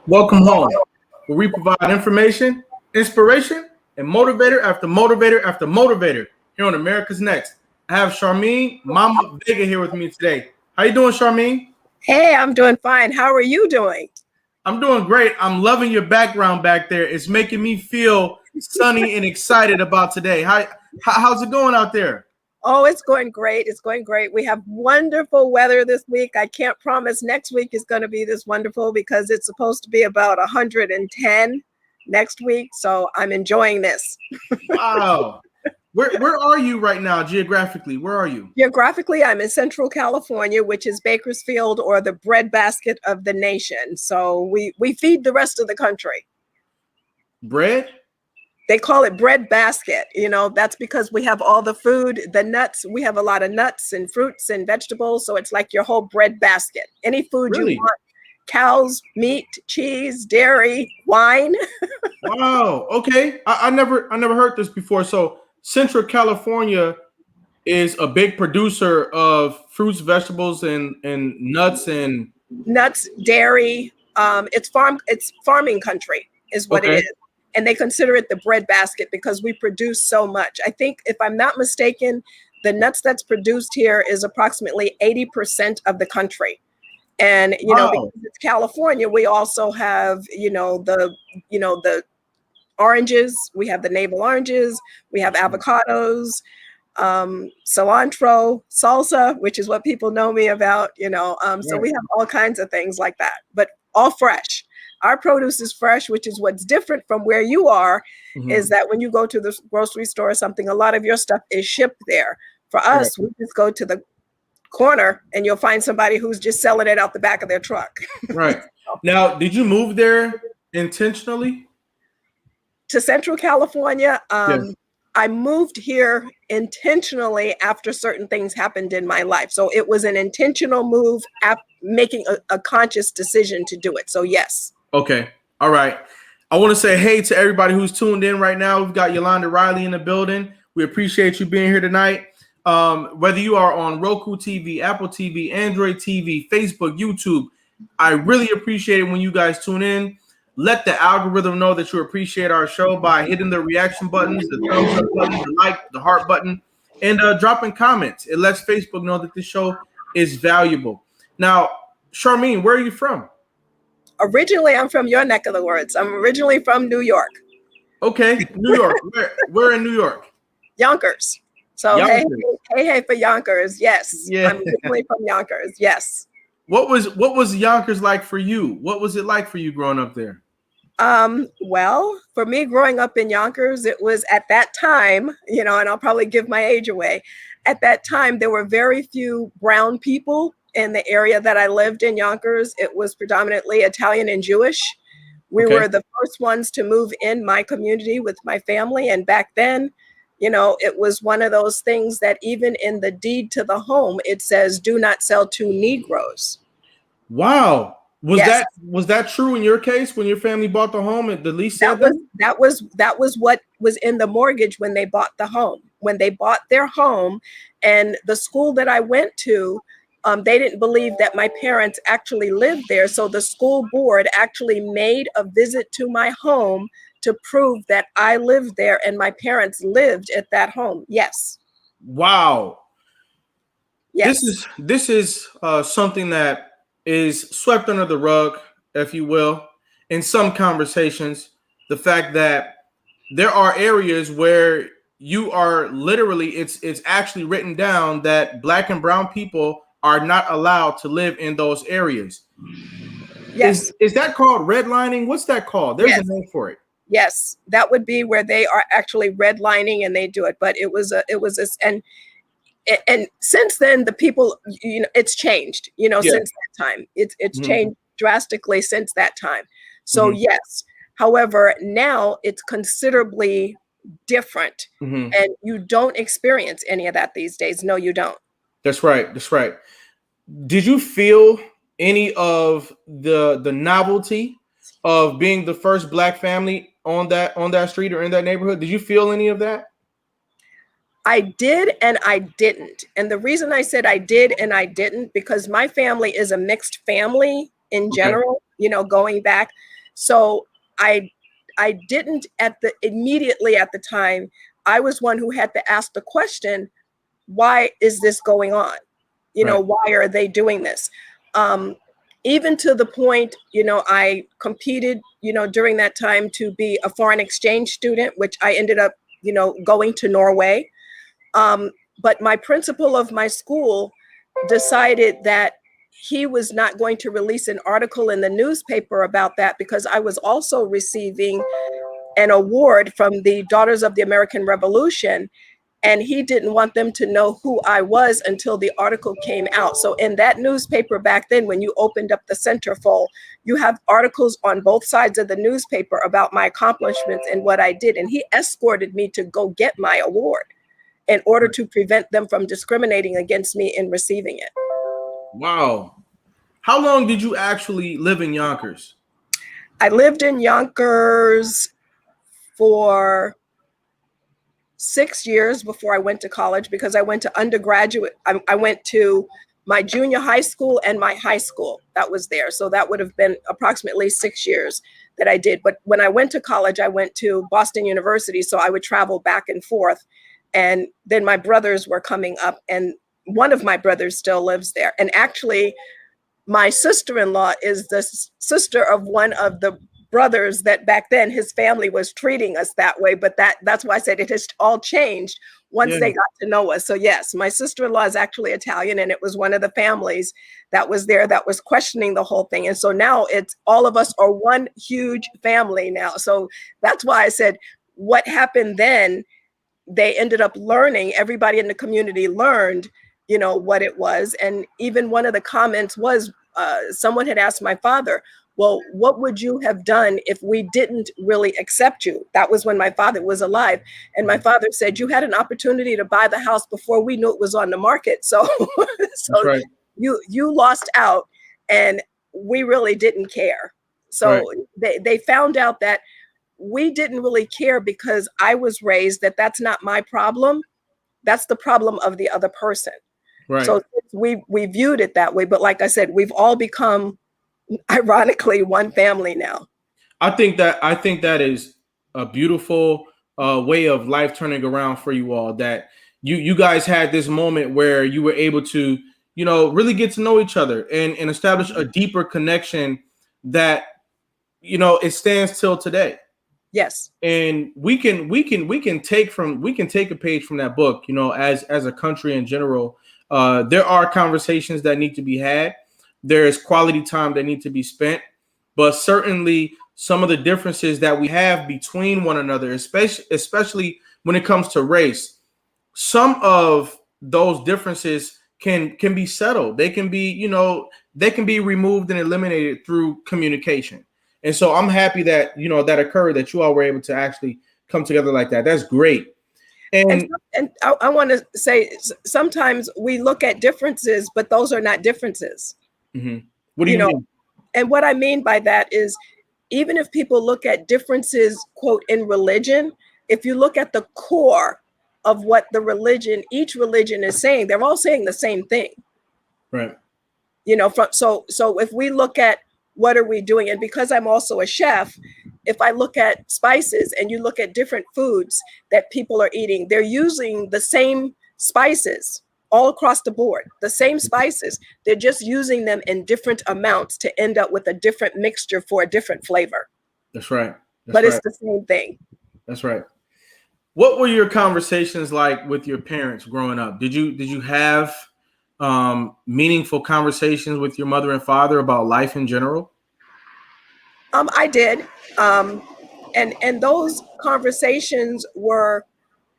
Welcome home, where we provide information, inspiration, and motivator after motivator after motivator here on America's Next. I have Charmene Mama Vega here with me today. How you doing, Charmene? Hey, I'm doing fine. How are you doing? I'm doing great. I'm loving your background back there. It's making me feel sunny and excited about today. How's it going out there? Oh, it's going great. It's going great. We have wonderful weather this week. I can't promise next week is going to be this wonderful because it's supposed to be about 110 next week. So I'm enjoying this. Wow. Where are you right now geographically? Where are you? Geographically, I'm in Central California, which is Bakersfield, or the breadbasket of the nation. So we feed the rest of the country. Bread? They call it bread basket. You know, that's because we have all the food, the nuts. We have a lot of nuts and fruits and vegetables. So it's like your whole bread basket. Any food Really? you want: cows, meat, cheese, dairy, wine. Wow. Okay. I never heard this before. So Central California is a big producer of fruits, vegetables, and nuts and Nuts, dairy. It's farming country is what it is. And they consider it the bread basket because we produce so much. I think, if I'm not mistaken, the nuts that's produced here is approximately 80% of the country. And, you know, because it's California, we also have, the oranges. We have the navel oranges. We have avocados, cilantro, salsa, which is what people know me about, So we have all kinds of things like that, but all fresh. Our produce is fresh, which is what's different from where you are, is that when you go to the grocery store or something, a lot of your stuff is shipped there. For us, we just go to the corner and you'll find somebody who's just selling it out the back of their truck. Right. Now, did you move there intentionally? To Central California? Yes. I moved here intentionally after certain things happened in my life. So it was an intentional move, making a conscious decision to do it. So yes. Okay. All right. I want to say hey to everybody who's tuned in right now. We've got Yolanda Riley in the building. We appreciate you being here tonight. Whether you are on Roku TV, Apple TV, Android TV, Facebook, YouTube, I really appreciate it when you guys tune in. Let the algorithm know that you appreciate our show by hitting the reaction buttons, the thumbs up button, the like, the heart button, and dropping comments. It lets Facebook know that this show is valuable. Now, Charmene, where are you from? Originally, I'm from your neck of the woods. I'm originally from New York. Okay, New York. Where in New York? Yonkers. So Yonkers. Hey for Yonkers. Yes. Yeah. I'm originally from Yonkers. Yes. What was Yonkers like for you? What was it like for you growing up there? Well, for me growing up in Yonkers, it was at that time, and I'll probably give my age away. At that time, there were very few brown people in the area that I lived in, Yonkers. It was predominantly Italian and Jewish. We were the first ones to move in my community with my family. And back then, it was one of those things that even in the deed to the home, it says, do not sell to Negroes. Wow. Was that true in your case when your family bought the home at the lease? That was what was in the mortgage when they bought the home. When they bought their home, and the school that I went to, they didn't believe that my parents actually lived there. So the school board actually made a visit to my home to prove that I lived there and my parents lived at that home. Yes. Wow. Yes. This is something that is swept under the rug, if you will, in some conversations. The fact that there are areas where you are literally, it's actually written down that Black and brown people are not allowed to live in those areas. Yes. Is that called redlining? What's that called? There's a name for it. Yes, that would be where they are actually redlining and they do it. But it was and since then the people, it's changed, since that time. It's changed drastically since that time. So yes. However, now it's considerably different, and you don't experience any of that these days. No, you don't. That's right. That's right. Did you feel any of the novelty of being the first Black family on that street or in that neighborhood? Did you feel any of that? I did and I didn't. And the reason I said I did and I didn't, because my family is a mixed family in general, going back. So I didn't immediately at the time, I was one who had to ask the question, why is this going on? You know, why are they doing this? Even to the point, you know, I competed, you know, during that time to be a foreign exchange student, which I ended up, you know, going to Norway. But my principal of my school decided that he was not going to release an article in the newspaper about that, because I was also receiving an award from the Daughters of the American Revolution. And he didn't want them to know who I was until the article came out. So in that newspaper back then, when you opened up the centerfold, you have articles on both sides of the newspaper about my accomplishments and what I did. And he escorted me to go get my award in order to prevent them from discriminating against me in receiving it. Wow. How long did you actually live in Yonkers? I lived in Yonkers for 6 years before I went to college, because I went to undergraduate. I went to my junior high school and my high school that was there. So that would have been approximately 6 years that I did. But when I went to college, I went to Boston University. So I would travel back and forth. And then my brothers were coming up, and one of my brothers still lives there. And actually, my sister-in-law is the sister of one of the brothers that back then his family was treating us that way. But that's why I said it has all changed once they got to know us. So yes, my sister-in-law is actually Italian, and it was one of the families that was there that was questioning the whole thing. And so now it's all of us are one huge family now. So that's why I said what happened then, they ended up learning, everybody in the community learned, you know, what it was. And even one of the comments was, someone had asked my father, well, what would you have done if we didn't really accept you? That was when my father was alive. And my father said, you had an opportunity to buy the house before we knew it was on the market. So, you lost out, and we really didn't care. So they found out that we didn't really care, because I was raised that that's not my problem. That's the problem of the other person. So we viewed it that way. But like I said, we've all become, ironically, one family now. I think that is a beautiful way of life turning around for you all, that you guys had this moment where you were able to, you know, really get to know each other and establish a deeper connection that, you know, it stands till today. Yes. And we can take a page from that book, you know, as a country in general. There are conversations that need to be had. There is quality time that need to be spent, but certainly some of the differences that we have between one another, especially when it comes to race, some of those differences can be settled. They can be, you know, they can be removed and eliminated through communication. And so I'm happy that, you know, that occurred, that you all were able to actually come together like that. That's great. And I want to say, sometimes we look at differences, but those are not differences. Mm-hmm. What do you mean? And what I mean by that is, even if people look at differences, quote, in religion, if you look at the core of what each religion is saying, they're all saying the same thing. Right. You know, so if we look at what are we doing, and because I'm also a chef, if I look at spices and you look at different foods that people are eating, they're using the same spices all across the board, the same spices. They're just using them in different amounts to end up with a different mixture for a different flavor. That's right. It's the same thing. That's right. What were your conversations like with your parents growing up? Did you have meaningful conversations with your mother and father about life in general? I did. And those conversations were,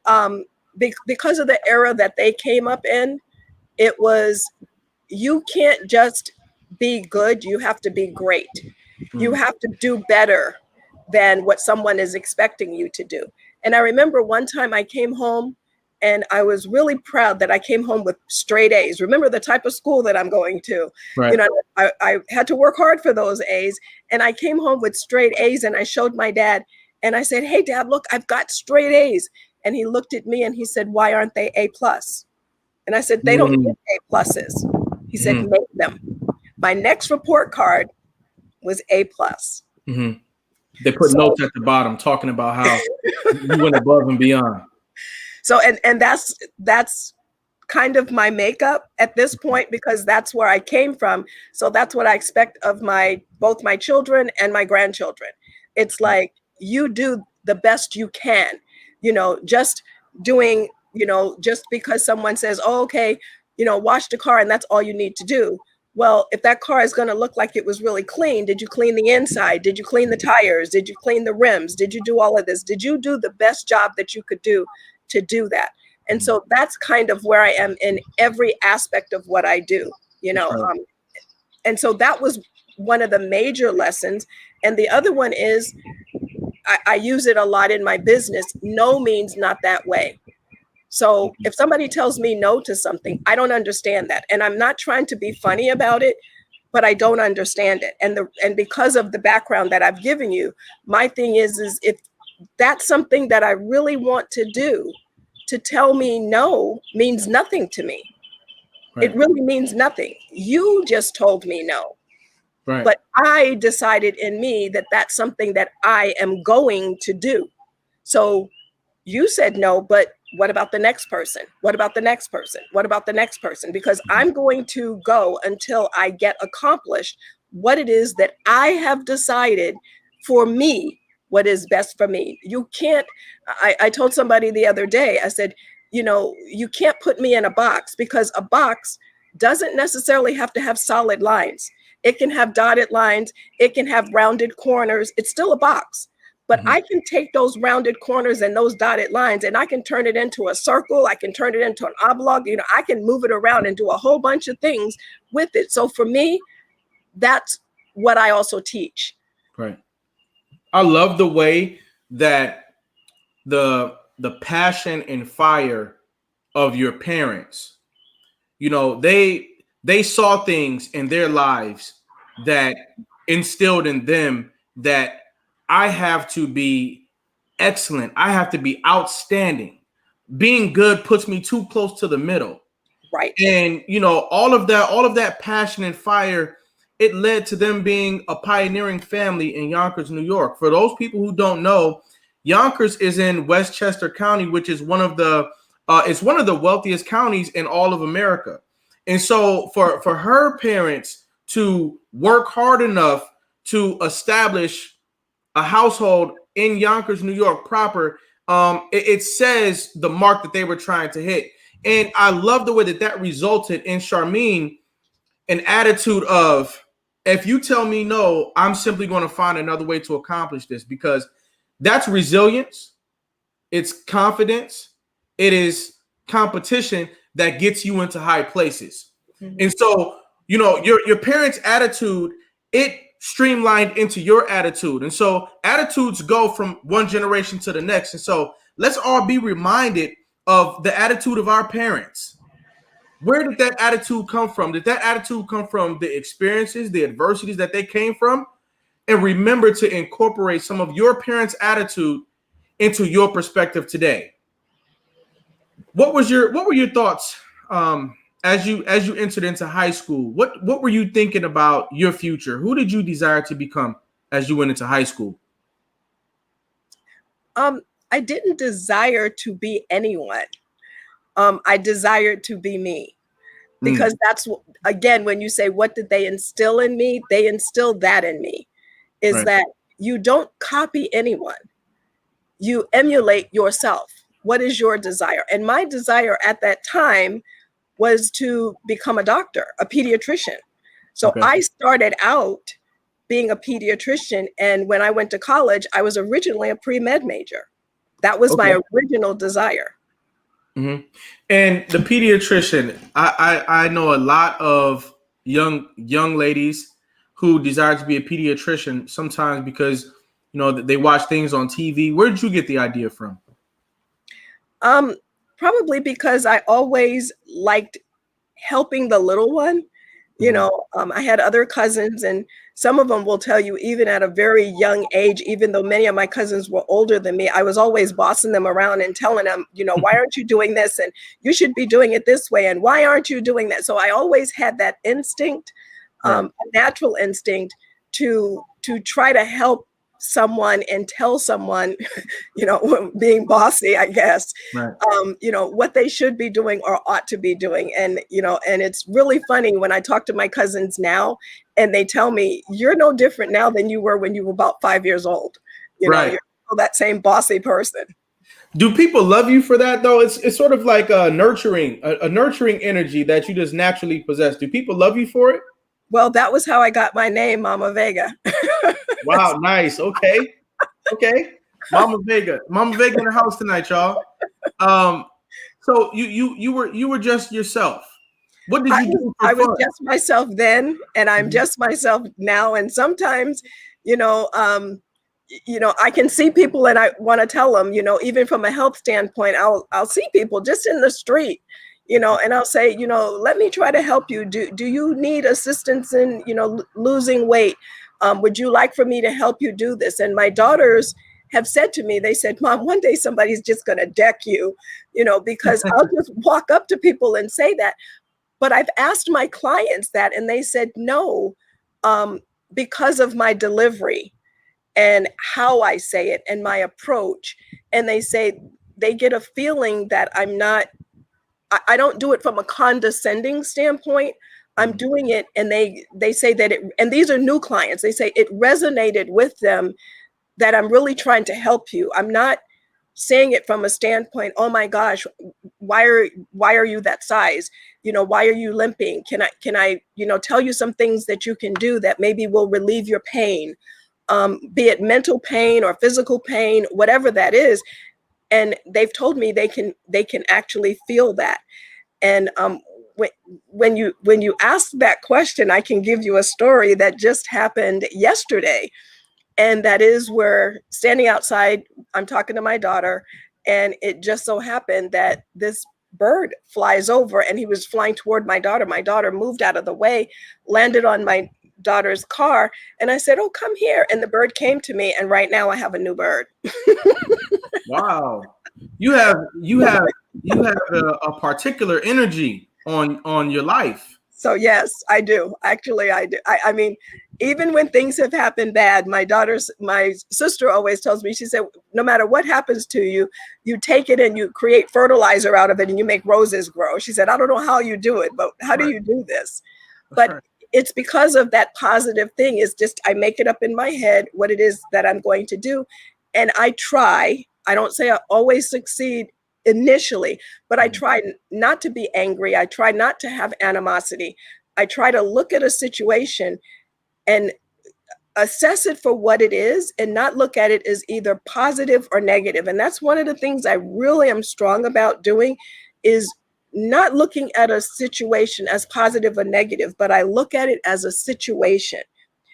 because of the era that they came up in, it was, you can't just be good, you have to be great. Mm-hmm. You have to do better than what someone is expecting you to do. And I remember one time I came home, and I was really proud that I came home with straight A's. Remember the type of school that I'm going to. Right. You know, I had to work hard for those A's, and I came home with straight A's, and I showed my dad, and I said, hey, Dad, look, I've got straight A's. And he looked at me and he said, why aren't they A+? And I said, they don't get A+. He said, make them. My next report card was A+. Mm-hmm. They put notes at the bottom talking about how you went above and beyond. So, and that's kind of my makeup at this point, because that's where I came from. So that's what I expect of both my children and my grandchildren. It's like, you do the best you can, just doing, just because someone says, oh, okay, wash the car and that's all you need to do. Well, if that car is going to look like it was really clean, did you clean the inside? Did you clean the tires? Did you clean the rims? Did you do all of this? Did you do the best job that you could do to do that? And so that's kind of where I am in every aspect of what I do, and so that was one of the major lessons. And the other one is, I use it a lot in my business. No means not that way. So if somebody tells me no to something, I don't understand that. And I'm not trying to be funny about it, but I don't understand it. And because of the background that I've given you, my thing is if that's something that I really want to do, to tell me no means nothing to me. Right. It really means nothing. You just told me no. Right. But I decided in me that that's something that I am going to do. So you said no, but what about the next person? What about the next person? What about the next person? Because I'm going to go until I get accomplished what it is that I have decided for me, what is best for me. You can't, I told somebody the other day, I said, you can't put me in a box, because a box doesn't necessarily have to have solid lines. It can have dotted lines. It can have rounded corners. It's still a box. But I can take those rounded corners and those dotted lines, and I can turn it into a circle. I can turn it into an oblong. I can move it around and do a whole bunch of things with it. So for me, that's what I also teach. Right. I love the way that the passion and fire of your parents, they saw things in their lives that instilled in them that I have to be excellent. I have to be outstanding. Being good puts me too close to the middle. Right. And, all of that passion and fire, it led to them being a pioneering family in Yonkers, New York. For those people who don't know, Yonkers is in Westchester County, which is one of the wealthiest counties in all of America. And so for her parents to work hard enough to establish a household in Yonkers, New York proper, it says the mark that they were trying to hit. And I love the way that resulted in Charmene an attitude of, if you tell me no, I'm simply going to find another way to accomplish this, because that's resilience. It's confidence. It is competition that gets you into high places. Mm-hmm. And so, your parents' attitude, it streamlined into your attitude. And so attitudes go from one generation to the next. And so let's all be reminded of the attitude of our parents. Where did that attitude come from? Did that attitude come from the experiences, the adversities that they came from? And remember to incorporate some of your parents' attitude into your perspective today. What were your thoughts as you entered into high school? What were you thinking about your future? Who did you desire to become as you went into high school? I didn't desire to be anyone. I desired to be me, because that's, again, when you say, what did they instill in me? They instilled that in me, is right. That you don't copy anyone. You emulate yourself. What is your desire? And my desire at that time was to become a doctor, a pediatrician. So okay. I started out being a pediatrician. And when I went to college, I was originally a pre-med major. That was my original desire. Mm-hmm. And the pediatrician, I know a lot of young ladies who desire to be a pediatrician, sometimes because, they watch things on TV. Where did you get the idea from? Probably because I always liked helping the little one. I had other cousins, and some of them will tell you, even at a very young age, even though many of my cousins were older than me, I was always bossing them around and telling them, why aren't you doing this? And you should be doing it this way. And why aren't you doing that? So I always had that instinct, a natural instinct to try to help someone and tell someone, being bossy, I guess, Right. What they should be doing or ought to be doing. And, and it's really funny when I talk to my cousins now and they tell me, you're no different now than you were when you were about 5 years old. Right. You're still that same bossy person. Do people love you for that though? It's sort of like a nurturing energy that you just naturally possess. Do people love you for it? Well, that was how I got my name, Mama Vega. Wow, nice. Okay. Mama Vega in the house tonight, y'all. So you were just yourself. What did you do for I was fun? just myself then, and I'm just myself now. And sometimes, I can see people and I want to tell them, even from a health standpoint, I'll see people just in the street, and I'll say, let me try to help you. Do you need assistance in, losing weight? Would you like for me to help you do this? And my daughters have said to me, they said, Mom, one day somebody's just going to deck you, because I'll just walk up to people and say that. But I've asked my clients that, and they said no, because of my delivery and how I say it and my approach. And they say they get a feeling that I don't do it from a condescending standpoint. I'm doing it, and they say that and these are new clients. They say it resonated with them that I'm really trying to help you. I'm not saying it from a standpoint, oh my gosh, why are you that size? Why are you limping? Can I tell you some things that you can do that maybe will relieve your pain, be it mental pain or physical pain, whatever that is. And they've told me they can actually feel that. And when you ask that question, I can give you a story that just happened yesterday. And that is where, standing outside, I'm talking to my daughter, and it just so happened that this bird flies over, and he was flying toward my daughter. My daughter moved out of the way, landed on my daughter's car, and I said, oh, come here. And the bird came to me, and right now I have a new bird. Wow. You have a particular energy on your life. So yes, I do. Actually, I do. I mean, even when things have happened bad, my sister always tells me, she said, no matter what happens to you, you take it and you create fertilizer out of it and you make roses grow. She said, I don't know how you do it, but how do you do this? But it's because of that positive thing. It's just, I make it up in my head what it is that I'm going to do. And I try. I don't say I always succeed initially, but I try not to be angry. I try not to have animosity. I try to look at a situation and assess it for what it is and not look at it as either positive or negative. And that's one of the things I really am strong about doing, is not looking at a situation as positive or negative, but I look at it as a situation.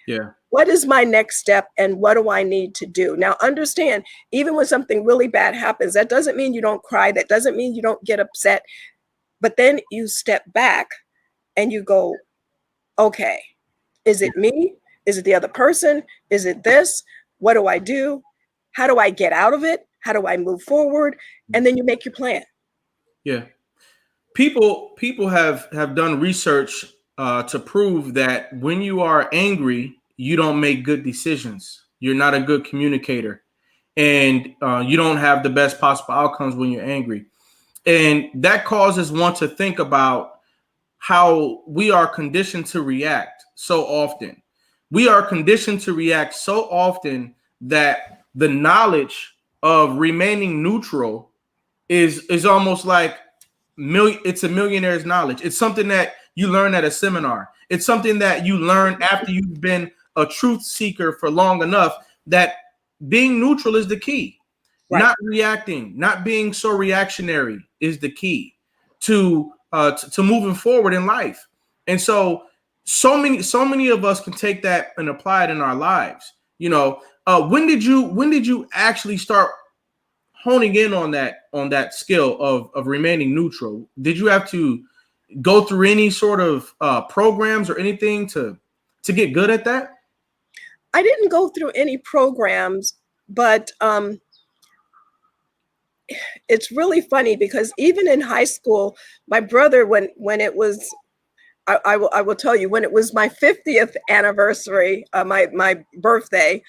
Yeah. What is my next step and what do I need to do? Now, understand, even when something really bad happens, that doesn't mean you don't cry. That doesn't mean you don't get upset. But then you step back and you go, okay, is it me? Is it the other person? Is it this? What do I do? How do I get out of it? How do I move forward? And then you make your plan. Yeah. People have done research to prove that when you are angry, you don't make good decisions. You're not a good communicator, and you don't have the best possible outcomes when you're angry. And that causes one to think about how we are conditioned to react so often. We are conditioned to react so often that the knowledge of remaining neutral is almost like it's a millionaire's knowledge. It's something that you learn at a seminar. It's something that you learn after you've been a truth seeker for long enough, that being neutral is the key. Right. Not reacting, not being so reactionary is the key to moving forward in life. And so many of us can take that and apply it in our lives. When did you actually start honing in on that skill of remaining neutral? Did you have to go through any sort of programs or anything to get good at that? I didn't go through any programs, but it's really funny because even in high school, my brother, when it was, I will tell you, when it was my 50th anniversary, my birthday,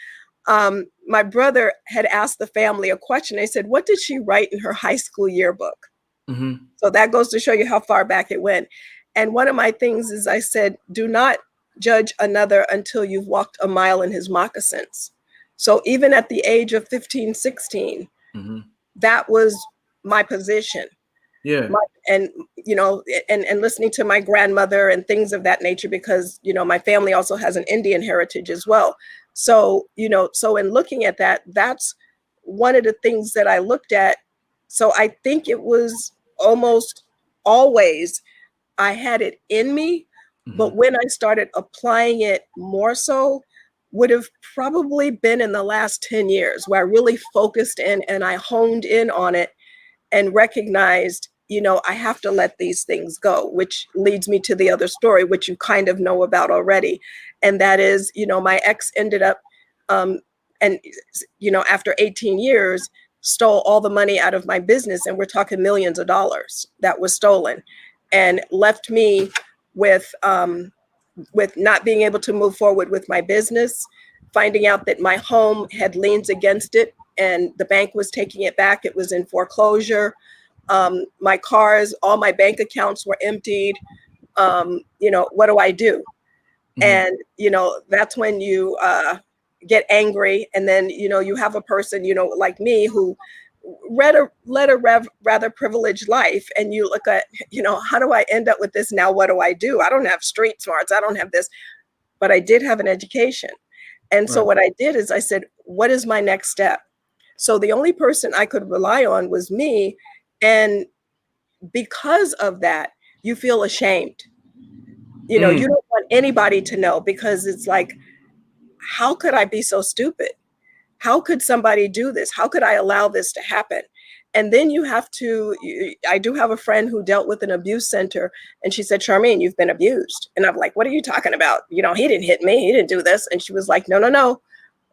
my brother had asked the family a question. They said, what did she write in her high school yearbook? Mm-hmm. So that goes to show you how far back it went. And one of my things is I said, do not judge another until you've walked a mile in his moccasins. So even at the age of 15, 16, Mm-hmm. that was my position. Yeah. And listening to my grandmother and things of that nature, because, my family also has an Indian heritage as well. So, so in looking at that, that's one of the things that I looked at. So I think it was almost always I had it in me, but when I started applying it more so would have probably been in the last 10 years where I really focused in and I honed in on it and recognized, I have to let these things go, which leads me to the other story, which you kind of know about already. And that is, my ex ended up, after 18 years, stole all the money out of my business. And we're talking millions of dollars that was stolen, and left me with not being able to move forward with my business, finding out that my home had liens against it and the bank was taking it back. It was in foreclosure. My cars, all my bank accounts were emptied. What do I do? And, that's when you get angry. And then, you have a person, like me, who led a rather privileged life. And you look at, how do I end up with this now? What do I do? I don't have street smarts. I don't have this, but I did have an education. And so what I did is I said, what is my next step? So the only person I could rely on was me. And because of that, you feel ashamed. You don't want anybody to know, because it's like, how could I be so stupid? How could somebody do this? How could I allow this to happen? And then I do have a friend who dealt with an abuse center, and she said, Charmene, you've been abused. And I'm like, what are you talking about? He didn't hit me. He didn't do this. And she was like, no.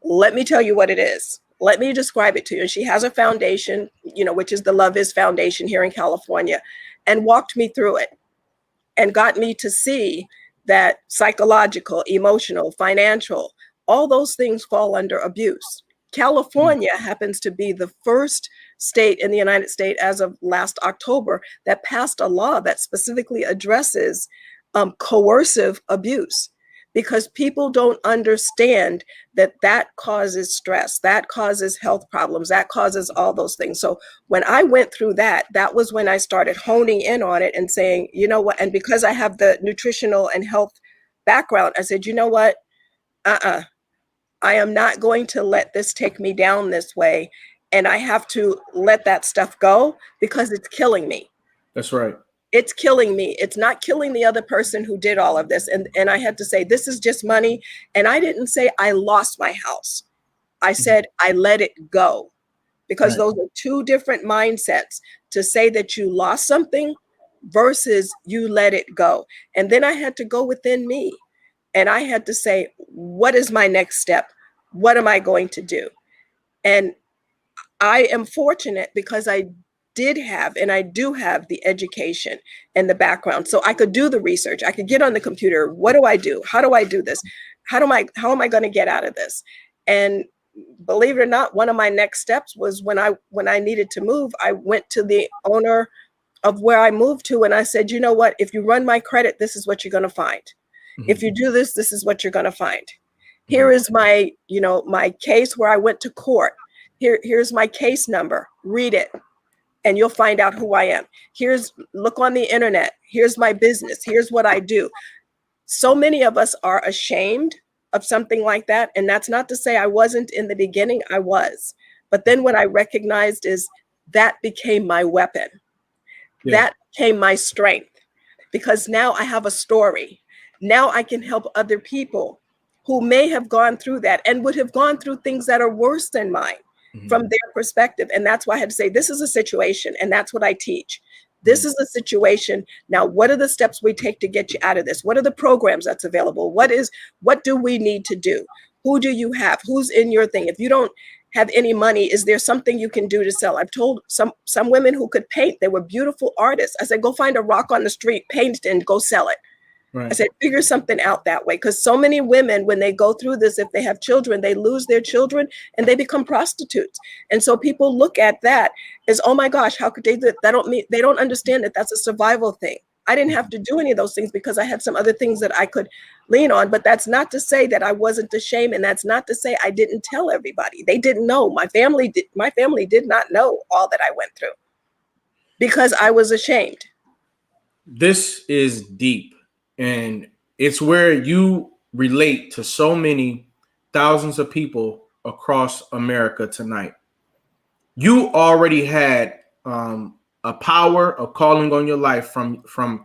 Let me tell you what it is. Let me describe it to you. And she has a foundation, which is the Love Is Foundation here in California, and walked me through it and got me to see that psychological, emotional, financial, all those things fall under abuse. California happens to be the first state in the United States as of last October that passed a law that specifically addresses coercive abuse, because people don't understand that causes stress, that causes health problems, that causes all those things. So when I went through that was when I started honing in on it and saying, you know what, and because I have the nutritional and health background, I said, you know what, I am not going to let this take me down this way. And I have to let that stuff go, because it's killing me. That's right. It's killing me. It's not killing the other person who did all of this. And I had to say, this is just money. And I didn't say I lost my house. I said, I let it go, because those are two different mindsets, to say that you lost something versus you let it go. And then I had to go within me. And I had to say, what is my next step? What am I going to do? And I am fortunate because I did have, and I do have, the education and the background. So I could do the research. I could get on the computer. What do I do? How do I do this? How am I going to get out of this? And believe it or not, one of my next steps was when I needed to move, I went to the owner of where I moved to. And I said, you know what, if you run my credit, this is what you're going to find. If you do this, this is what you're going to find. Here is my, my case where I went to court. Here's my case number. Read it, and you'll find out who I am. Look on the internet. Here's my business. Here's what I do. So many of us are ashamed of something like that. And that's not to say I wasn't in the beginning. I was. But then what I recognized is that became my weapon. Yeah. That became my strength, because now I have a story. Now I can help other people who may have gone through that and would have gone through things that are worse than mine from their perspective. And that's why I had to say, this is a situation. And that's what I teach. This is a situation. Now, what are the steps we take to get you out of this? What are the programs that's available? What do we need to do? Who do you have? Who's in your thing? If you don't have any money, is there something you can do to sell? I've told some women who could paint. They were beautiful artists. I said, go find a rock on the street, paint it, and go sell it. I said, figure something out that way. Because so many women, when they go through this, if they have children, they lose their children and they become prostitutes. And so people look at that as, oh my gosh, how could they do that? They don't understand that that's a survival thing. I didn't have to do any of those things because I had some other things that I could lean on. But that's not to say that I wasn't ashamed. And that's not to say I didn't tell everybody. They didn't know. My family did not know all that I went through because I was ashamed. This is deep. And it's where you relate to so many thousands of people across America tonight. You already had a power, a calling on your life from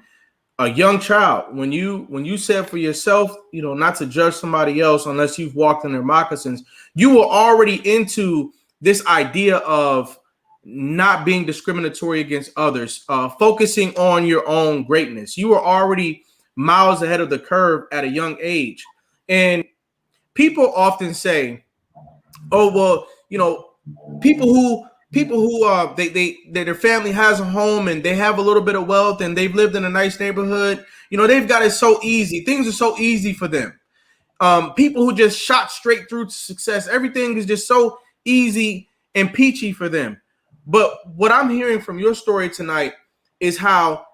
a young child. When you said for yourself, not to judge somebody else unless you've walked in their moccasins, you were already into this idea of not being discriminatory against others, focusing on your own greatness. You were already miles ahead of the curve at a young age. And people often say, oh, well, people who their family has a home and they have a little bit of wealth and they've lived in a nice neighborhood, they've got it so easy. Things are so easy for them. People who just shot straight through to success, everything is just so easy and peachy for them. But what I'm hearing from your story tonight is how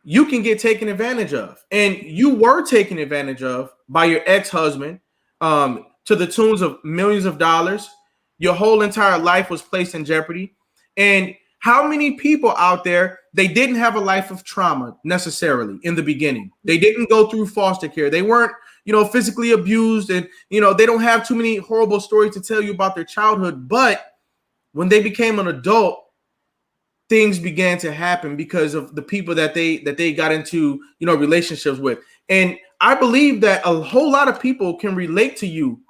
you can get taken advantage of. And you were taken advantage of by your ex-husband to the tunes of millions of dollars. Your whole entire life was placed in jeopardy. And how many people out there, they didn't have a life of trauma necessarily in the beginning. They didn't go through foster care. They weren't, physically abused. And, they don't have too many horrible stories to tell you about their childhood. But when they became an adult, things began to happen because of the people that they got into, relationships with. And I believe that a whole lot of people can relate to you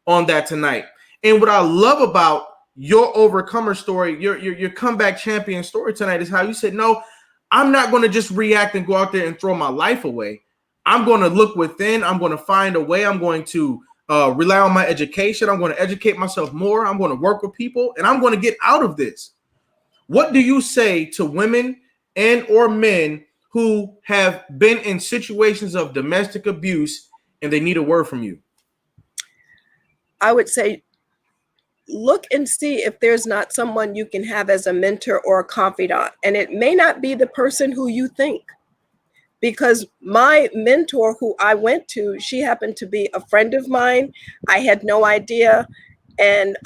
on that tonight. And what I love about your overcomer story, your comeback champion story tonight is how you said, no, I'm not going to just react and go out there and throw my life away. I'm going to look within. I'm going to find a way. I'm going to rely on my education. I'm going to educate myself more. I'm going to work with people, and I'm going to get out of this. What do you say to women and or men who have been in situations of domestic abuse and they need a word from you? I would say, look and see if there's not someone you can have as a mentor or a confidant. And it may not be the person who you think. Because my mentor who I went to, she happened to be a friend of mine. I had no idea. And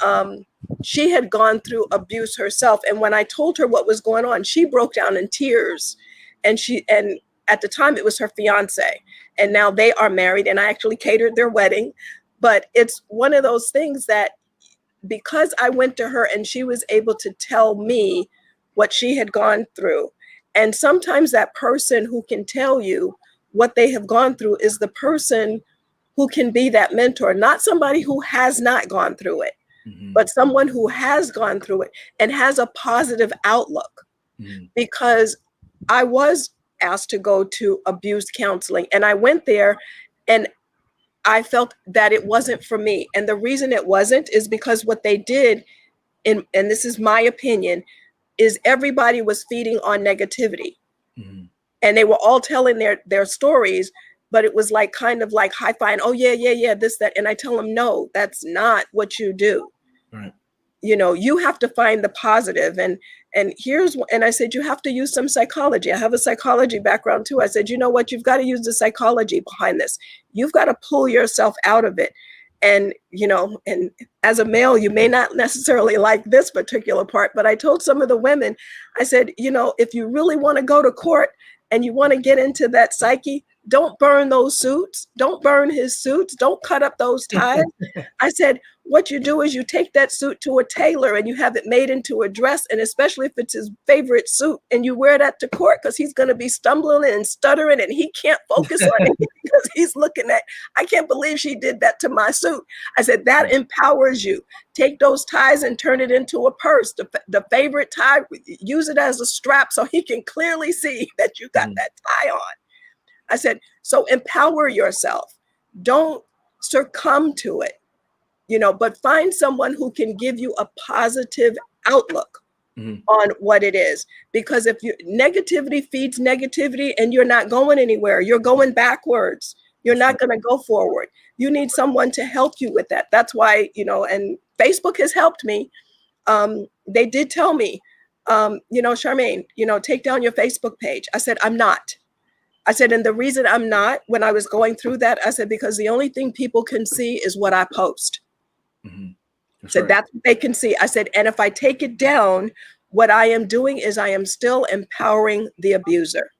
she had gone through abuse herself. And when I told her what was going on, she broke down in tears. And at the time it was her fiance. And now they are married, and I actually catered their wedding. But it's one of those things that because I went to her and she was able to tell me what she had gone through. And sometimes that person who can tell you what they have gone through is the person who can be that mentor, not somebody who has not gone through it, but someone who has gone through it and has a positive outlook. Because I was asked to go to abuse counseling, and I went there and I felt that it wasn't for me. And the reason it wasn't is because what they did, and this is my opinion, is everybody was feeding on negativity. And they were all telling their stories, but it was like kind of like high-fiving, oh yeah, this, that. And I tell them, no, that's not what you do. Right. You have to find the positive. And I said, you have to use some psychology. I have a psychology background too. I said, you know what? You've got to use the psychology behind this. You've got to pull yourself out of it. And, and as a male, you may not necessarily like this particular part, but I told some of the women, I said, if you really want to go to court and you want to get into that psyche, don't burn those suits. Don't burn his suits. Don't cut up those ties. I said, what you do is you take that suit to a tailor and you have it made into a dress. And especially if it's his favorite suit, and you wear that to court, because he's going to be stumbling and stuttering and he can't focus on it because he's looking at, I can't believe she did that to my suit. I said, that empowers you. Take those ties and turn it into a purse. The favorite tie, use it as a strap so he can clearly see that you got that tie on. I said, so empower yourself. Don't succumb to it, but find someone who can give you a positive outlook. on what it is. Because if negativity feeds negativity and you're not going anywhere, you're going backwards. You're not going to go forward. You need someone to help you with that. That's why, and Facebook has helped me. They did tell me, Charmene, take down your Facebook page. I said, I'm not. I said, and the reason I'm not, when I was going through that, I said, because the only thing people can see is what I post. That's what they can see. I said, and if I take it down, what I am doing is I am still empowering the abuser.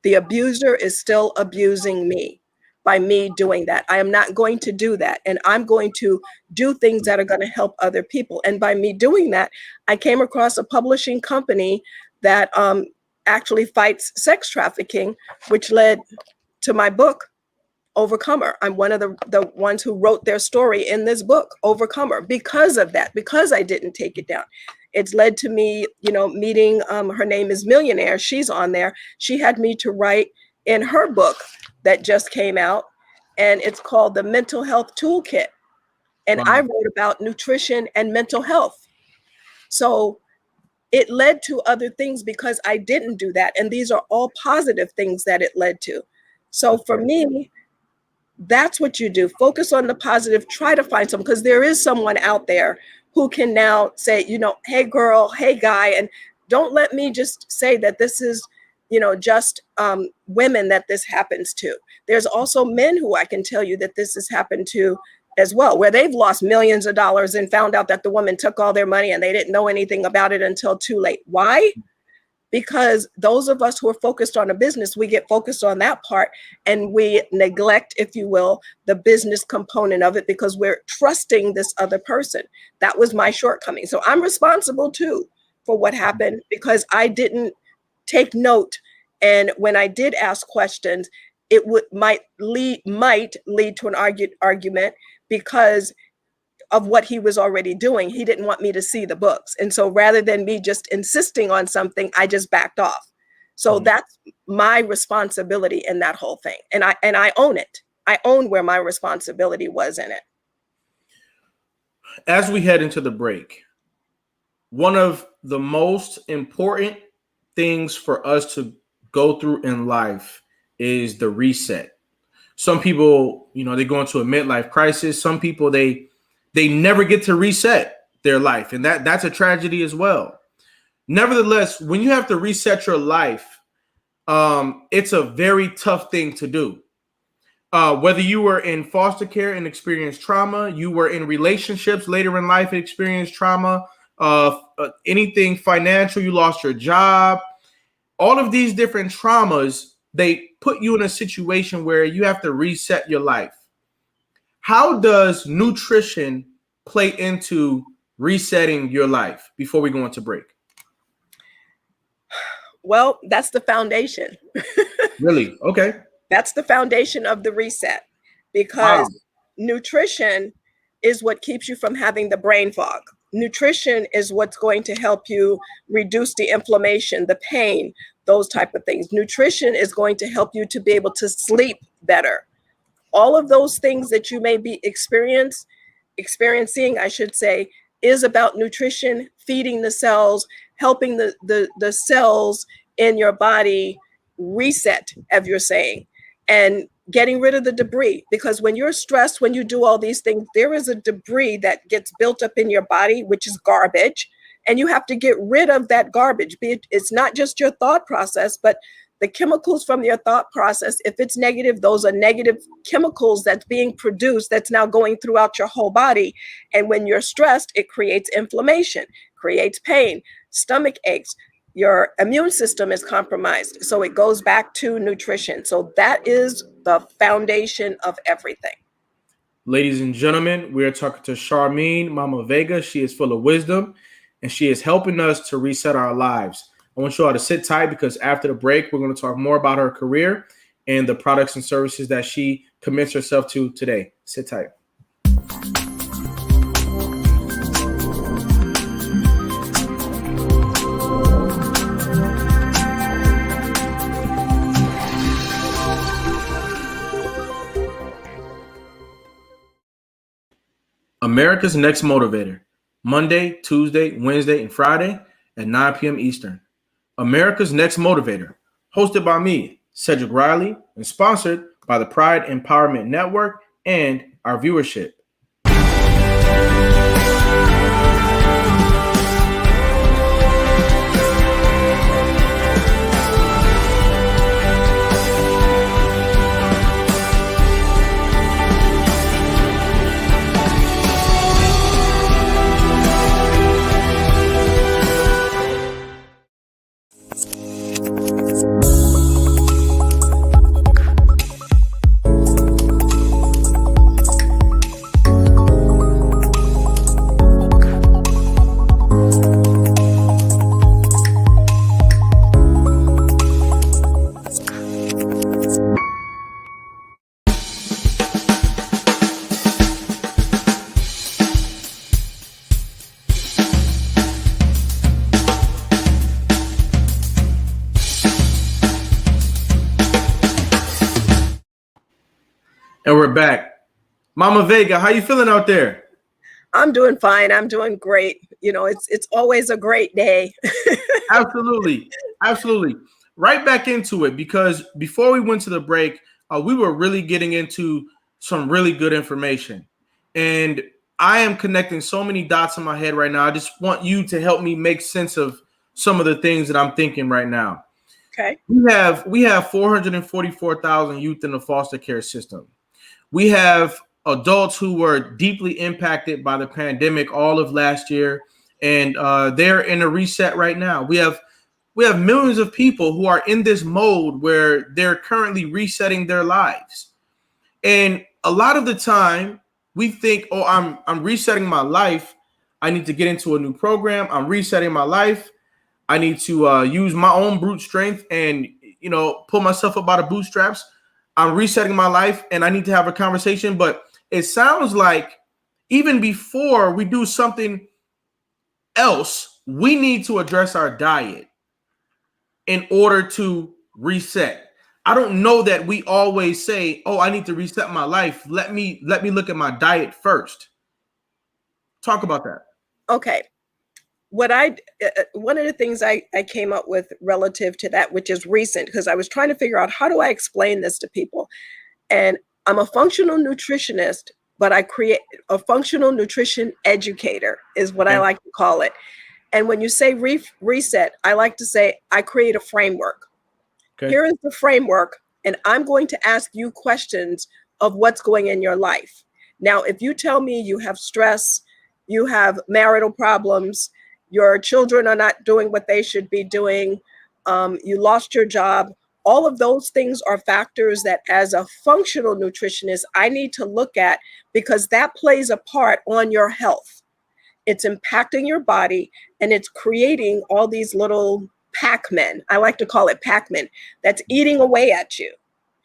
The abuser is still abusing me by me doing that. I am not going to do that. And I'm going to do things that are going to help other people. And by me doing that, I came across a publishing company that actually fights sex trafficking, which led to my book, Overcomer. I'm one of the ones who wrote their story in this book, Overcomer, because of that, because I didn't take it down. It's led to me, meeting, her name is Millionaire. She's on there. She had me to write in her book that just came out, and it's called The Mental Health Toolkit. And I wrote about nutrition and mental health. So it led to other things because I didn't do that. And these are all positive things that it led to. So for me, that's what you do. Focus on the positive. Try to find some, because there is someone out there who can now say, hey girl, hey guy, and don't let me just say that this is, just women that this happens to. There's also men who I can tell you that this has happened to as well, where they've lost millions of dollars and found out that the woman took all their money and they didn't know anything about it until too late. Why? Because those of us who are focused on a business, we get focused on that part and we neglect, if you will, the business component of it because we're trusting this other person. That was my shortcoming. So I'm responsible too for what happened because I didn't take note. And when I did ask questions, it might lead to an argument because of what he was already doing. He didn't want me to see the books. And so rather than me just insisting on something, I just backed off. So that's my responsibility in that whole thing. And I own it. I own where my responsibility was in it. As we head into the break, one of the most important things for us to go through in life is the reset. Some people, they go into a midlife crisis. Some people, they never get to reset their life. And that's a tragedy as well. Nevertheless, when you have to reset your life, it's a very tough thing to do. Whether you were in foster care and experienced trauma, you were in relationships later in life and experienced trauma, anything financial, you lost your job, all of these different traumas, they put you in a situation where you have to reset your life. How does nutrition play into resetting your life before we go into break? Well, that's the foundation. Really? Okay. That's the foundation of the reset, because nutrition is what keeps you from having the brain fog. Nutrition is what's going to help you reduce the inflammation, the pain, those type of things. Nutrition is going to help you to be able to sleep better. All of those things that you may be experiencing, I should say, is about nutrition, feeding the cells, helping the cells in your body reset, as you're saying, and getting rid of the debris. Because when you're stressed, when you do all these things, there is a debris that gets built up in your body, which is garbage. And you have to get rid of that garbage. It's not just your thought process, but the chemicals from your thought process. If it's negative, those are negative chemicals that's being produced that's now going throughout your whole body. And when you're stressed, it creates inflammation, creates pain, stomach aches. Your immune system is compromised. So it goes back to nutrition. So that is the foundation of everything. Ladies and gentlemen, we are talking to Charmene Mama Vega. She is full of wisdom and she is helping us to reset our lives. I want you all to sit tight because after the break, we're going to talk more about her career and the products and services that she commits herself to today. Sit tight. America's Next Motivator. Monday, Tuesday, Wednesday, and Friday at 9 p.m. Eastern. America's Next Motivator, hosted by me, Cedric Riley, and sponsored by the Pride Empowerment Network and our viewership. And we're back. Mama Vega, how you feeling out there? I'm doing fine. I'm doing great. You know, it's always a great day. Absolutely. Absolutely. Right back into it, because before we went to the break, we were really getting into some really good information. And I am connecting so many dots in my head right now. I just want you to help me make sense of some of the things that I'm thinking right now. Okay. We have 444,000 youth in the foster care system. We have adults who were deeply impacted by the pandemic all of last year, and they're in a reset right now. We have millions of people who are in this mode where they're currently resetting their lives. And a lot of the time we think, oh, I'm resetting my life. I need to get into a new program. I'm resetting my life. I need to use my own brute strength and, pull myself up by the bootstraps. I'm resetting my life and I need to have a conversation. But it sounds like even before we do something else, we need to address our diet in order to reset. I don't know that we always say, oh, I need to reset my life. Let me look at my diet first. Talk about that. Okay. One of the things I came up with relative to that, which is recent, because I was trying to figure out how do I explain this to people. And I'm a functional nutritionist, but I create a functional nutrition educator is what I like to call it. And when you say reset, I like to say I create a framework. Okay. Here is the framework, and I'm going to ask you questions of what's going in your life. Now, if you tell me you have stress, you have marital problems, your children are not doing what they should be doing, you lost your job, all of those things are factors that as a functional nutritionist, I need to look at because that plays a part on your health. It's impacting your body and it's creating all these little Pac-Men. I like to call it Pac-Men that's eating away at you.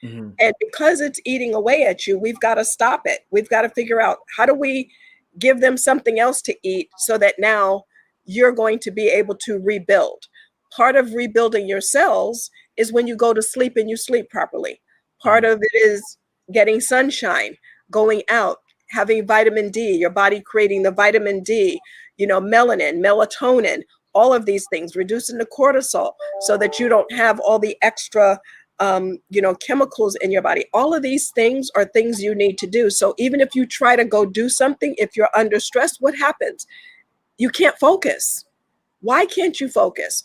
Mm-hmm. And because it's eating away at you, we've got to stop it. We've got to figure out how do we give them something else to eat so that now you're going to be able to rebuild. Part of rebuilding your cells is when you go to sleep and you sleep properly. Part of it is getting sunshine, going out, having vitamin D, your body creating the vitamin D, melanin, melatonin, all of these things, reducing the cortisol so that you don't have all the extra, chemicals in your body. All of these things are things you need to do. So even if you try to go do something, if you're under stress, what happens? You can't focus. Why can't you focus?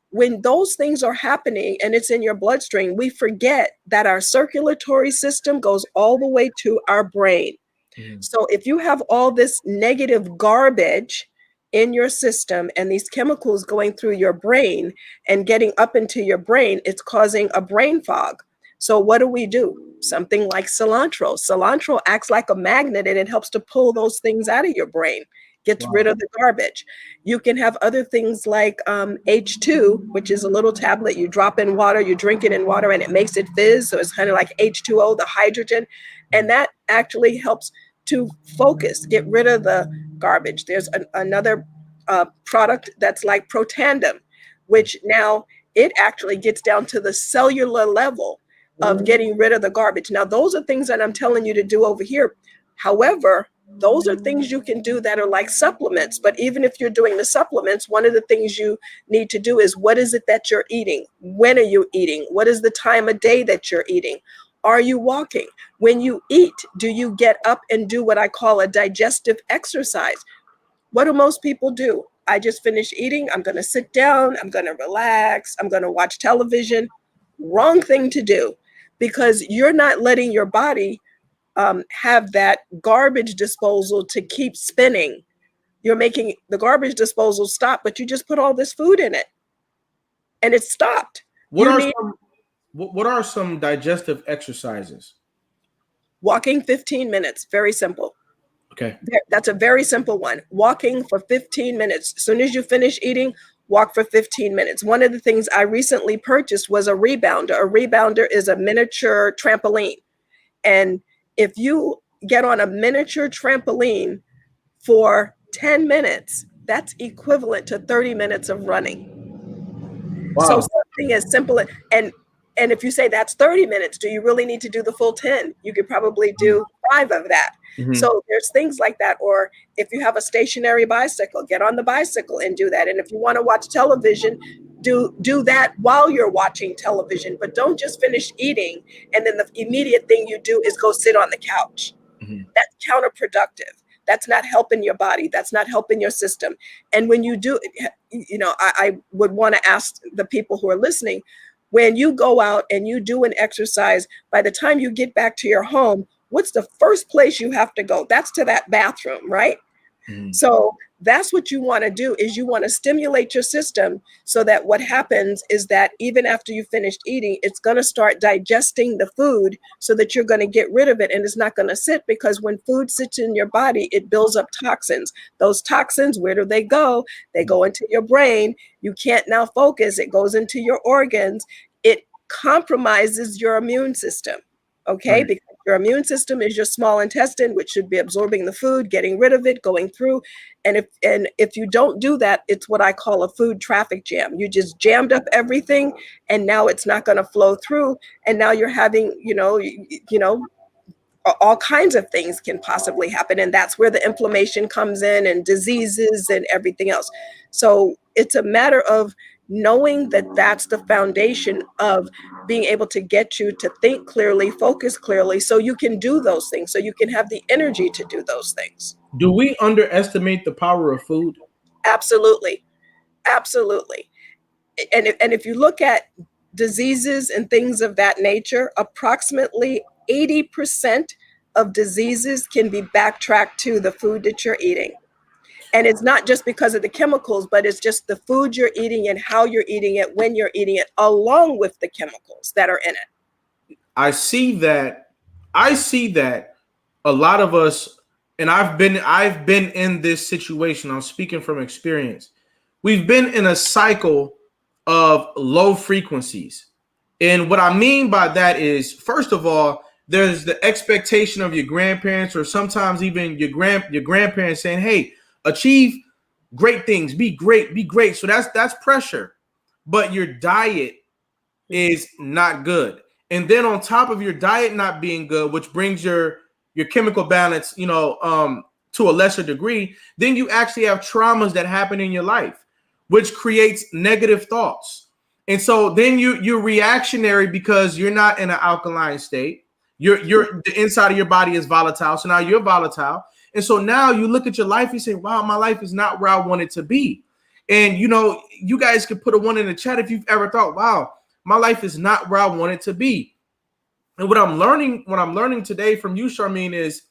When those things are happening and it's in your bloodstream, we forget that our circulatory system goes all the way to our brain. Mm-hmm. So if you have all this negative garbage in your system and these chemicals going through your brain and getting up into your brain, it's causing a brain fog. So what do? Something like cilantro. Cilantro acts like a magnet and it helps to pull those things out of your brain. Gets rid of the garbage. You can have other things like H2, which is a little tablet you drop in water, you drink it in water and it makes it fizz. So it's kind of like H2O, the hydrogen. And that actually helps to focus, get rid of the garbage. There's another product that's like Protandim, which now it actually gets down to the cellular level of getting rid of the garbage. Now, those are things that I'm telling you to do over here. However, Those are things you can do that are like supplements. But even if you're doing the supplements, one of the things you need to do is, what is it that you're eating? When are you eating? What is the time of day that you're eating? Are you walking? When you eat, do you get up and do what I call a digestive exercise? What do most people do? I just finished eating. I'm going to sit down. I'm going to relax. I'm going to watch television. Wrong thing to do, because you're not letting your body have that garbage disposal to keep spinning. You're making the garbage disposal stop, but you just put all this food in it and it stopped. What are some digestive exercises? Walking 15 minutes, very simple. Okay. That's a very simple one. Walking for 15 minutes. As soon as you finish eating, walk for 15 minutes. One of the things I recently purchased was a rebounder. A rebounder is a miniature trampoline. And if you get on a miniature trampoline for 10 minutes, that's equivalent to 30 minutes of running. Wow. So something as simple, and if you say that's 30 minutes, do you really need to do the full 10? You could probably do 5 of that. Mm-hmm. So there's things like that. Or if you have a stationary bicycle, get on the bicycle and do that. And if you want to watch television, do that while you're watching television, but don't just finish eating and then the immediate thing you do is go sit on the couch. Mm-hmm. That's counterproductive. That's not helping your body. That's not helping your system. And when you do, I would want to ask the people who are listening, when you go out and you do an exercise, by the time you get back to your home, what's the first place you have to go? That's to that bathroom, right? Mm-hmm. So that's what you want to do, is you want to stimulate your system so that what happens is that even after you finished eating, it's going to start digesting the food so that you're going to get rid of it, and it's not going to sit, because when food sits in your body, it builds up toxins. Those toxins, where do they go? They go into your brain. You can't now focus. It goes into your organs. It compromises your immune system. Okay, right. Because your immune system is your small intestine, which should be absorbing the food, getting rid of it, going through. And if you don't do that, it's what I call a food traffic jam. You just jammed up everything, and now it's not going to flow through. And now you're having, all kinds of things can possibly happen. And that's where the inflammation comes in, and diseases and everything else. So it's a matter of knowing that that's the foundation of being able to get you to think clearly, focus clearly, so you can do those things, so you can have the energy to do those things. Do we underestimate the power of food? Absolutely. Absolutely. And if you look at diseases and things of that nature, approximately 80% of diseases can be backtracked to the food that you're eating. And it's not just because of the chemicals, but it's just the food you're eating and how you're eating it, when you're eating it, along with the chemicals that are in it. I see that a lot of us, and I've been in this situation. I'm speaking from experience. We've been in a cycle of low frequencies. And what I mean by that is, first of all, there's the expectation of your grandparents, or sometimes even your grandparents saying, hey, achieve great things, be great. So that's pressure. But your diet is not good. And then on top of your diet not being good, which brings your chemical balance, to a lesser degree, then you actually have traumas that happen in your life, which creates negative thoughts. And so then you're reactionary because you're not in an alkaline state. The inside of your body is volatile. So now you're volatile. And so now you look at your life, you say, wow, my life is not where I want it to be. And, you guys could put a 1 in the chat if you've ever thought, wow, my life is not where I want it to be. And what I'm learning today from you, Charmene, is,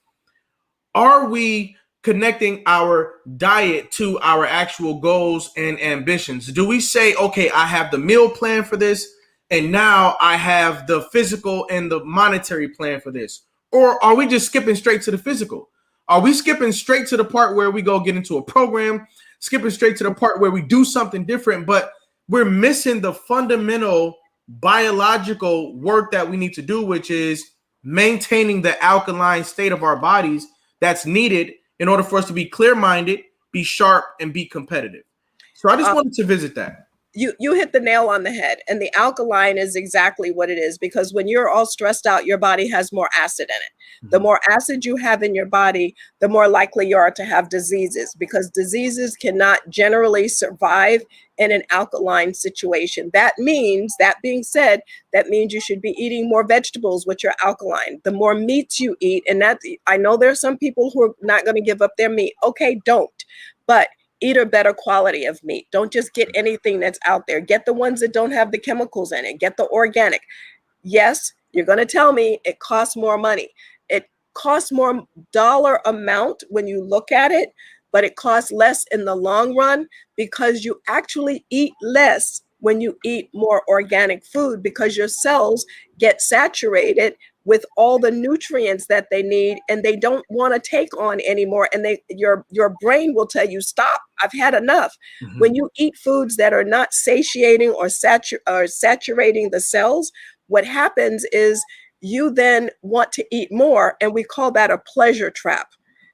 are we connecting our diet to our actual goals and ambitions? Do we say, okay, I have the meal plan for this, and now I have the physical and the monetary plan for this? Or are we just skipping straight to the physical? Are we skipping straight to the part where we go get into a program, skipping straight to the part where we do something different, but we're missing the fundamental biological work that we need to do, which is maintaining the alkaline state of our bodies that's needed in order for us to be clear-minded, be sharp, and be competitive. So I just wanted to visit that. You hit the nail on the head, and the alkaline is exactly what it is, because when you're all stressed out, your body has more acid in it. The more acid you have in your body, the more likely you are to have diseases, because diseases cannot generally survive in an alkaline situation. That means, that being said, that means you should be eating more vegetables, which are alkaline. The more meats you eat, and that, I know there's some people who are not going to give up their meat. Okay, don't. But eat a better quality of meat. Don't just get anything that's out there. Get the ones that don't have the chemicals in it. Get the organic. Yes, you're going to tell me it costs more money. It costs more dollar amount when you look at it, but it costs less in the long run, because you actually eat less when you eat more organic food, because your cells get saturated with all the nutrients that they need, and they don't want to take on anymore. And your brain will tell you, stop, I've had enough. When you eat foods that are not satiating or saturating the cells, what happens is you then want to eat more, and we call that a pleasure trap.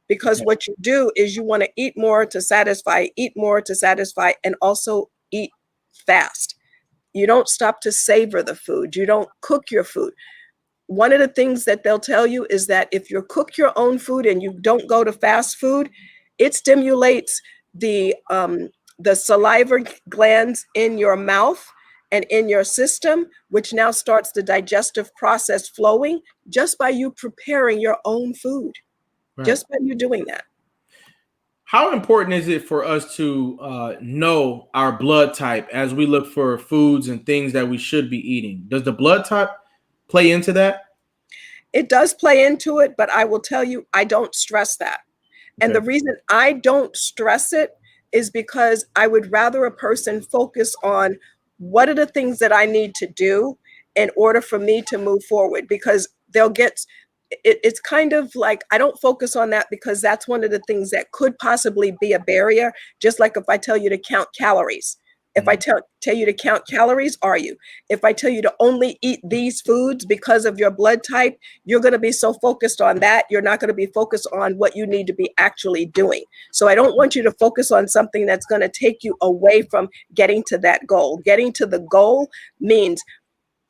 Because what you do is you want to eat more to satisfy, and also eat fast. You don't stop to savor the food. You don't cook your food. One of the things that they'll tell you is that if you cook your own food and you don't go to fast food, it stimulates the saliva glands in your mouth and in your system, which now starts the digestive process flowing just by you preparing your own food, just by you doing that. How important is it for us to know our blood type as we look for foods and things that we should be eating? Does the blood type play into that? It does play into it, but I will tell you, I don't stress that. And the reason I don't stress it is because I would rather a person focus on what are the things that I need to do in order for me to move forward, because they'll get it's kind of like, I don't focus on that, because that's one of the things that could possibly be a barrier. Just like if I tell you to count calories. If I tell you to count calories, are you? If I tell you to only eat these foods because of your blood type, you're going to be so focused on that, you're not going to be focused on what you need to be actually doing. So I don't want you to focus on something that's going to take you away from getting to that goal. Getting to the goal means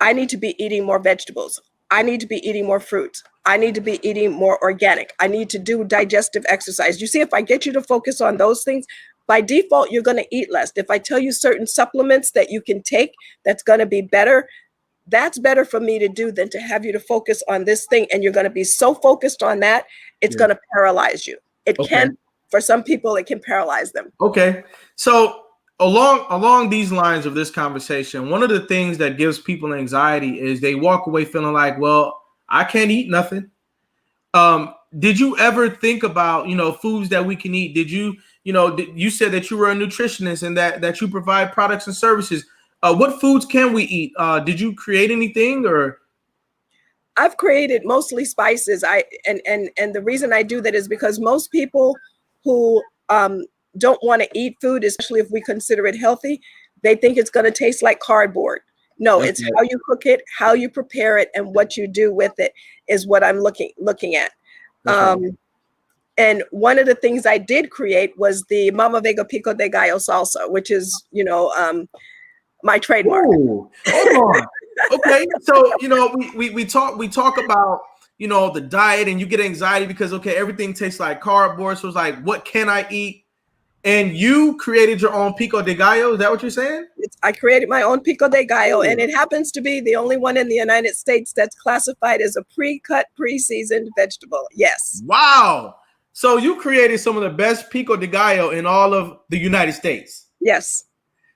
I need to be eating more vegetables. I need to be eating more fruits. I need to be eating more organic. I need to do digestive exercise. You see, if I get you to focus on those things, by default, you're going to eat less. If I tell you certain supplements that you can take that's going to be better, that's better for me to do than to have you to focus on this thing. And you're going to be so focused on that, it's going to paralyze you. It can, for some people, it can paralyze them. Okay. So along these lines of this conversation, one of the things that gives people anxiety is they walk away feeling like, well, I can't eat nothing. Did you ever think about, foods that we can eat? Did you, you said that you were a nutritionist and that you provide products and services. What foods can we eat? Did you create anything, or? I've created mostly spices. And the reason I do that is because most people who don't want to eat food, especially if we consider it healthy, they think it's going to taste like cardboard. No, it's how you cook it, how you prepare it, and what you do with it is what I'm looking at. And one of the things I did create was the Mama Vega Pico de Gallo salsa, which is, my trademark. Ooh, hold on. Okay, so we talk about the diet, and you get anxiety because everything tastes like cardboard. So it's like, what can I eat? And you created your own pico de gallo. Is that what you're saying? I created my own pico de gallo, and it happens to be the only one in the United States that's classified as a pre-cut, pre-seasoned vegetable. Yes. Wow. So you created some of the best pico de gallo in all of the United States. Yes.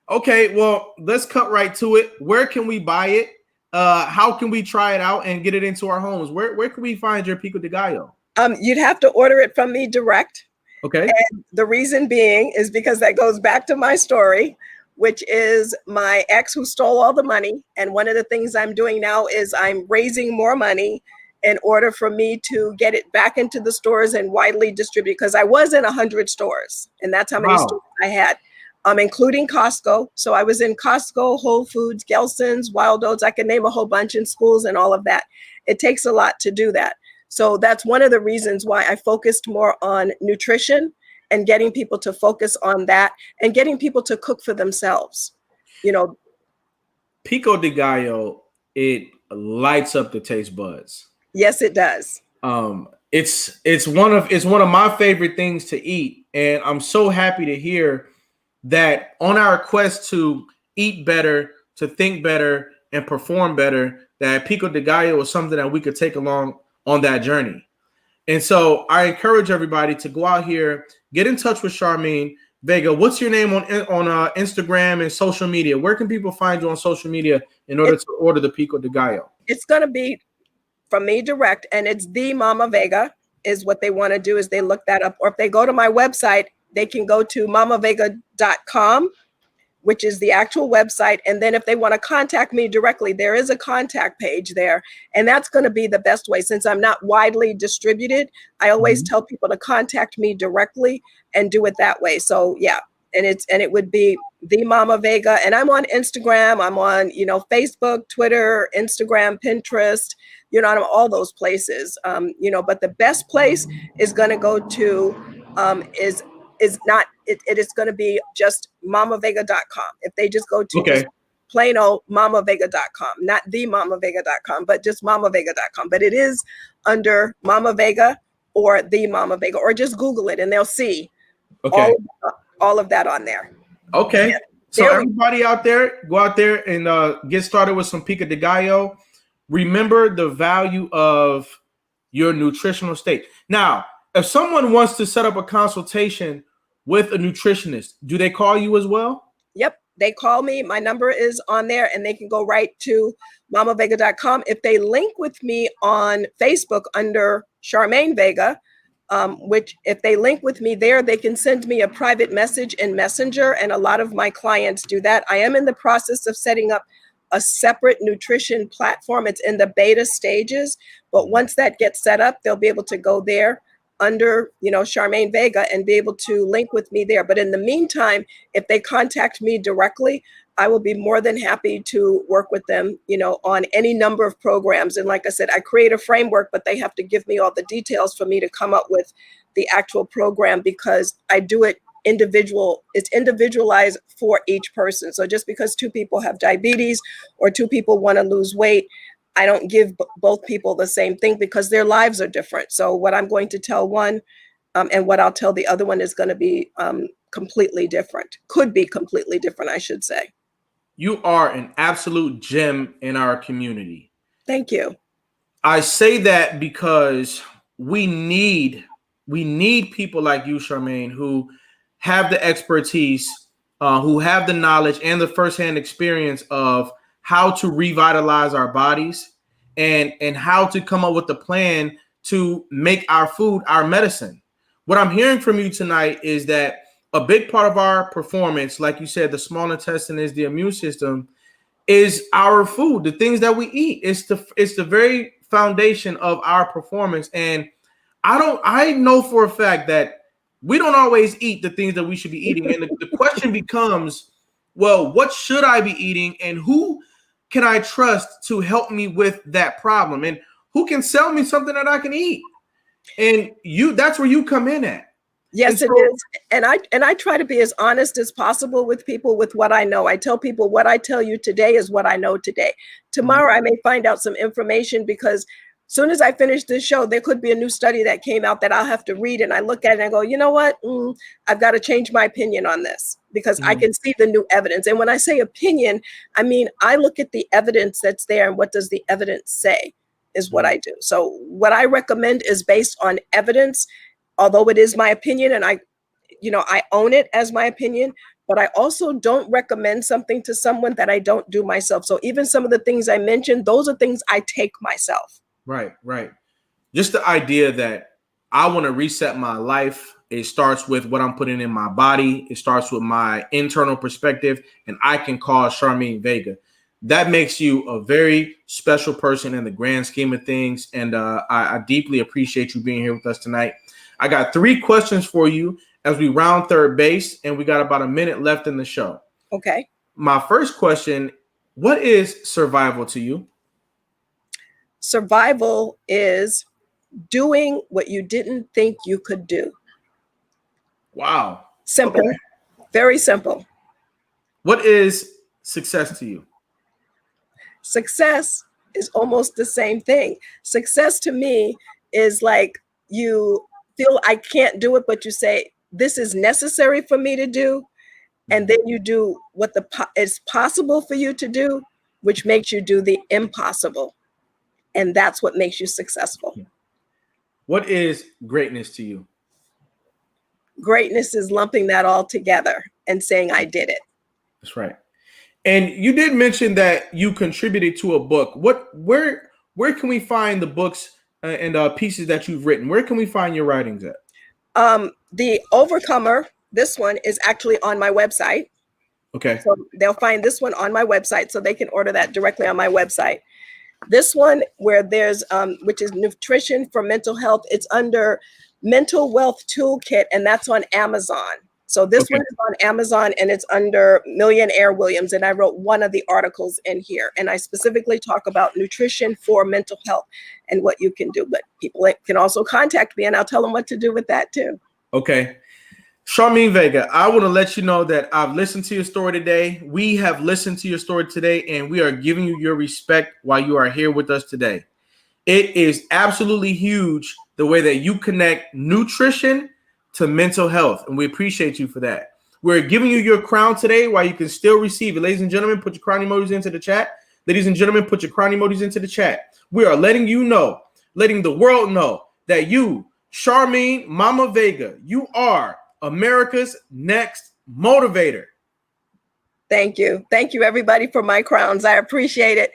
Okay, well, let's cut right to it. Where can we buy it? How can we try it out and get it into our homes? Where can we find your pico de gallo? You'd have to order it from me direct. Okay. And the reason being is because that goes back to my story, which is my ex who stole all the money. And one of the things I'm doing now is I'm raising more money in order for me to get it back into the stores and widely distribute, because I was in 100 stores, and that's how many stores I had, including Costco. So I was in Costco, Whole Foods, Gelson's, Wild Oats. I can name a whole bunch in schools and all of that. It takes a lot to do that. So that's one of the reasons why I focused more on nutrition and getting people to focus on that and getting people to cook for themselves. you know, Pico de Gallo, it lights up the taste buds. yes, it does. It's one of my favorite things to eat, and I'm so happy to hear that on our quest to eat better, to think better, and perform better, that Pico de Gallo is something that we could take along on that journey. And so I encourage everybody to go out here, get in touch with Charmene Vega. What's your name on Instagram and social media? Where can people find you on social media in order to order the Pico de Gallo? It's going to be from me direct, and it's the Mama Vega is what they want to do, is they look that up. Or if they go to my website, they can go to mamavega.com, which is the actual website. And then if they want to contact me directly, there is a contact page there. And that's going to be the best way. Since I'm not widely distributed, I always tell people to contact me directly and do it that way. So yeah, and it would be the Mama Vega. And I'm on Instagram. I'm on, Facebook, Twitter, Instagram, Pinterest, I'm on all those places. But the best place is going to go to it is going to be just mamavega.com. If they just go to just plain old mamavega.com, not the mamavega.com, but just mamavega.com. But it is under Mama Vega or the Mama Vega, or just Google it and they'll see all of that on there. Okay. Yeah. So everybody out there, go out there and get started with some Pico de Gallo. Remember the value of your nutritional state. Now, if someone wants to set up a consultation with a nutritionist, do they call you as well? Yep, they call me. My number is on there, and they can go right to mamavega.com. If they link with me on Facebook under Charmene Vega, which if they link with me there, they can send me a private message in Messenger, and a lot of my clients do that. I am in the process of setting up a separate nutrition platform. It's in the beta stages, but once that gets set up, they'll be able to go there under, Charmene Vega and be able to link with me there. But in the meantime, if they contact me directly, I will be more than happy to work with them, on any number of programs. And like I said, I create a framework, but they have to give me all the details for me to come up with the actual program, because I do it it's individualized for each person. So just because two people have diabetes or two people want to lose weight, I don't give both people the same thing, because their lives are different. So what I'm going to tell one and what I'll tell the other one is going to be completely different. Could be completely different, I should say. You are an absolute gem in our community. Thank you. I say that because we need people like you, Charmene, who have the expertise, who have the knowledge and the firsthand experience of how to revitalize our bodies and how to come up with a plan to make our food our medicine. What I'm hearing from you tonight is that a big part of our performance, like you said, the small intestine is the immune system, is our food, the things that we eat. It's the very foundation of our performance. And I know for a fact that we don't always eat the things that we should be eating. And the question becomes, well, what should I be eating, and who can I trust to help me with that problem, and who can sell me something that I can eat? And that's where you come in at. Yes, it is. And I try to be as honest as possible with people with what I know. I tell people what I tell you today is what I know today. Tomorrow I may find out some information, because as soon as I finish this show, there could be a new study that came out that I'll have to read, and I look at it and I go, you know what? I've got to change my opinion on this, because I can see the new evidence. And when I say opinion, I mean, I look at the evidence that's there, and what does the evidence say is what I do. So what I recommend is based on evidence, although it is my opinion, and I own it as my opinion, but I also don't recommend something to someone that I don't do myself. So even some of the things I mentioned, those are things I take myself. Right. Just the idea that I want to reset my life. It starts with what I'm putting in my body. It starts with my internal perspective, and I can call Charmene Vega. That makes you a very special person in the grand scheme of things. And I deeply appreciate you being here with us tonight. I got 3 questions for you as we round third base, and we got about a minute left in the show. Okay. My first question, what is survival to you? Survival is doing what you didn't think you could do. Wow. Simple. Okay. Very simple. What is success to you? Success is almost the same thing. Success to me is like you feel I can't do it, but you say, this is necessary for me to do. And then you do what is possible for you to do, which makes you do the impossible. And that's what makes you successful. What is greatness to you? Greatness is lumping that all together and saying, I did it. That's right. And you did mention that you contributed to a book. Where can we find the books and pieces that you've written? Where can we find your writings at? The Overcomer, this one is actually on my website. Okay. So they'll find this one on my website, so they can order that directly on my website. This one, where there's which is Nutrition for Mental Health, it's under Mental Wealth Toolkit, and that's on Amazon. So this one is on Amazon, and it's under Millionaire Williams, and I wrote one of the articles in here, and I specifically talk about nutrition for mental health and what you can do. But people can also contact me, and I'll tell them what to do with that too. Okay. Charmene Vega, I want to let you know that I've listened to your story today. We have listened to your story today, and we are giving you your respect while you are here with us today. It is absolutely huge the way that you connect nutrition to mental health, and we appreciate you for that. We're giving you your crown today while you can still receive it. Ladies and gentlemen, put your crown emojis into the chat. Ladies and gentlemen, put your crown emojis into the chat. We are letting you know, letting the world know that you, Charmene Mama Vega, you are America's next motivator. Thank you. Thank you, everybody, for my crowns. I appreciate it.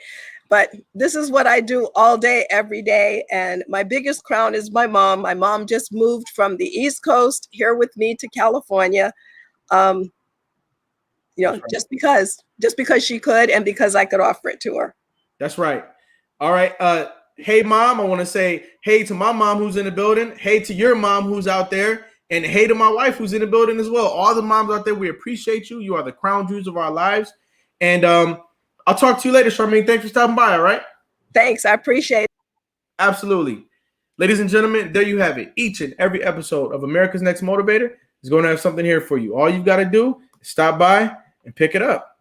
But this is what I do all day, every day. And my biggest crown is my mom. My mom just moved from the East Coast here with me to California. You know, just because she could, and because I could offer it to her. That's right. All right. Hey, Mom, I want to say hey to my mom who's in the building. Hey to your mom who's out there. And hey to my wife who's in the building as well. All the moms out there, we appreciate you. You are the crown jewels of our lives. And I'll talk to you later, Charmene. Thanks for stopping by, all right? Thanks. I appreciate it. Absolutely. Ladies and gentlemen, there you have it. Each and every episode of America's Next Motivator is going to have something here for you. All you've got to do is stop by and pick it up.